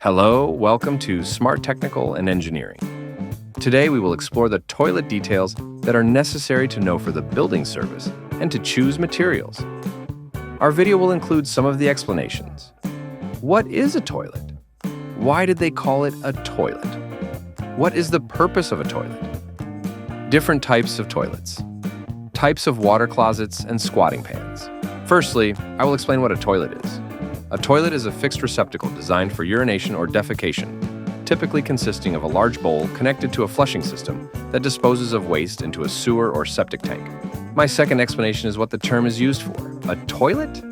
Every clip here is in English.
Hello, welcome to Smart Technical and Engineering. Today we will explore the toilet details that are necessary to know for the building service and to choose materials. Our video will include some of the explanations. What is a toilet? Why did they call it a toilet? What is the purpose of a toilet? Different types of toilets. Types of water closets and squatting pans. Firstly, I will explain what a toilet is. A toilet is a fixed receptacle designed for urination or defecation, typically consisting of a large bowl connected to a flushing system that disposes of waste into a sewer or septic tank. My second explanation is what the term is used for. A toilet?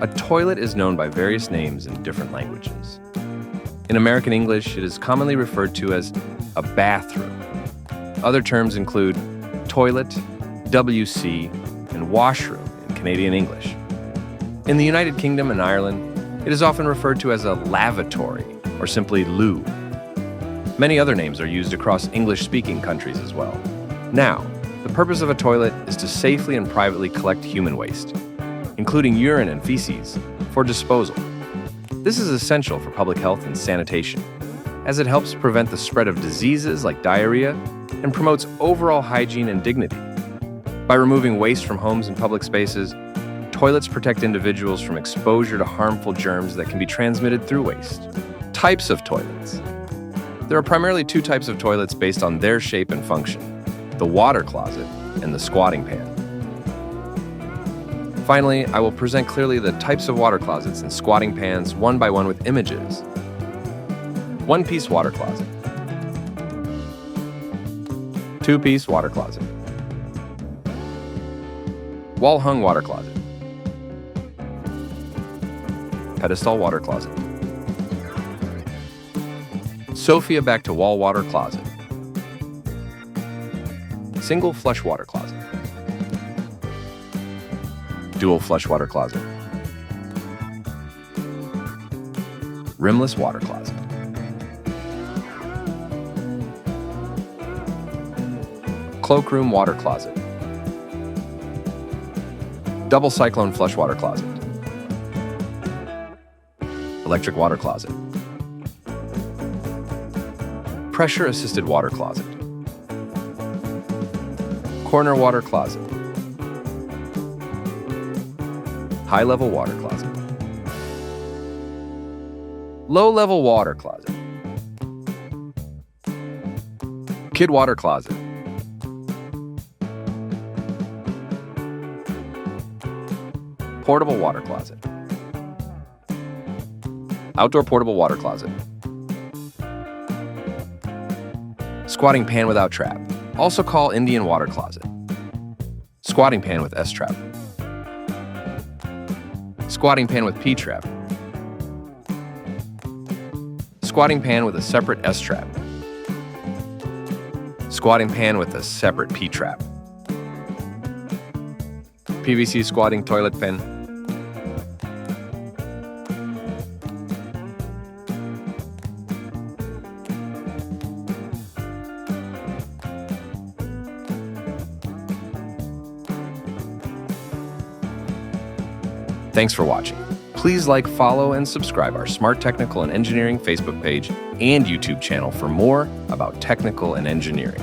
A toilet is known by various names in different languages. In American English, it is commonly referred to as a bathroom. Other terms include toilet, WC, and washroom in Canadian English. In the United Kingdom and Ireland, it is often referred to as a lavatory or simply loo. Many other names are used across English-speaking countries as well. Now, the purpose of a toilet is to safely and privately collect human waste, including urine and feces, for disposal. This is essential for public health and sanitation, as it helps prevent the spread of diseases like diarrhea and promotes overall hygiene and dignity. By removing waste from homes and public spaces, toilets protect individuals from exposure to harmful germs that can be transmitted through waste. Types of toilets. There are primarily two types of toilets based on their shape and function: the water closet and the squatting pan. Finally, I will present clearly the types of water closets and squatting pans one by one with images. One-piece water closet. Two-piece water closet. Wall-hung water closet. Pedestal water closet. Sophia back-to-wall water closet. Single flush water closet. Dual flush water closet. Rimless water closet. Cloakroom water closet. Double cyclone flush water closet. Electric water closet. Pressure-assisted water closet. Corner water closet. High-level water closet. Low-level water closet. Kid water closet. Portable water closet. Outdoor portable water closet. Squatting pan without trap, also called Indian water closet. Squatting pan with S-trap. Squatting pan with P-trap. Squatting pan with a separate S-trap. Squatting pan with a separate P-trap. PVC squatting toilet pen. Thanks for watching. Please like, follow, and subscribe our Smart Technical and Engineering Facebook page and YouTube channel for more about technical and engineering.